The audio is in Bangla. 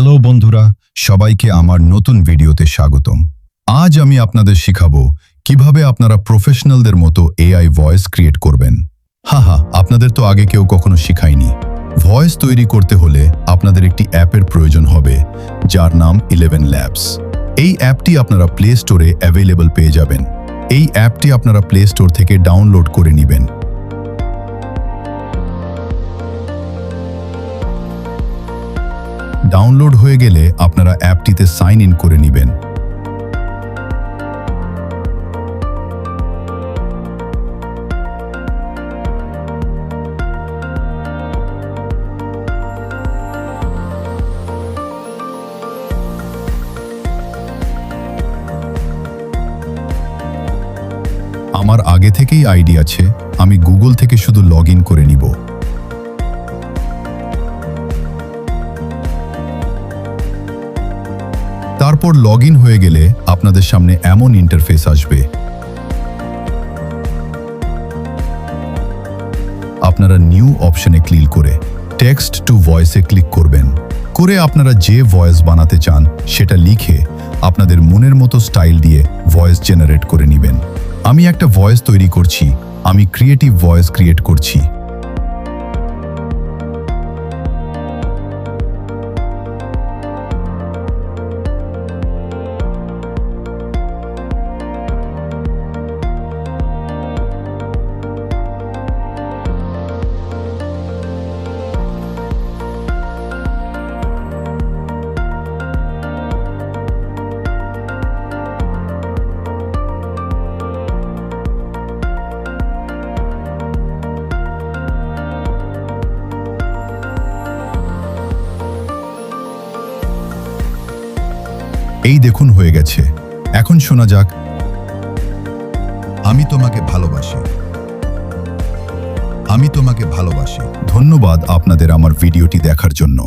হ্যালো বন্ধুরা, সবাইকে আমার নতুন ভিডিওতে স্বাগতম। আজ আমি আপনাদের শিখাবো কিভাবে আপনারা প্রফেশনালদের মতো এআই ভয়েস ক্রিয়েট করবেন। আপনাদের তো আগে কেউ কখনো শিখায়নি। ভয়েস তৈরি করতে হলে আপনাদের একটি অ্যাপের প্রয়োজন হবে, যার নাম 11 ল্যাবস। এই অ্যাপটি আপনারা প্লে স্টোরে অ্যাভেলেবল পেয়ে যাবেন। এই অ্যাপটি আপনারা প্লে স্টোর থেকে ডাউনলোড করে নেবেন। ডাউনলোড হয়ে গেলে আপনারা অ্যাপটিতে সাইন ইন করে নেবেন। আমার আগে থেকেই আইডিয়া আছে, আমি গুগল থেকে শুধু লগ ইন করে নিব। তারপর লগ ইন হয়ে গেলে আপনাদের সামনে এমন ইন্টারফেস আসবে। আপনারা নিউ অপশনে ক্লিক করে টেক্সট টু ভয়েসে ক্লিক করবেন। করে আপনারা যে ভয়েস বানাতে চান সেটা লিখে আপনাদের মনের মতো স্টাইল দিয়ে ভয়েস জেনারেট করে নেবেন। আমি একটা ভয়েস তৈরি করছি, আমি ক্রিয়েটিভ ভয়েস ক্রিয়েট করছি। এই দেখুন হয়ে গেছে। এখন শোনা যাক, আমি তোমাকে ভালোবাসি, আমি তোমাকে ভালোবাসি। ধন্যবাদ আপনাদের আমার ভিডিওটি দেখার জন্য।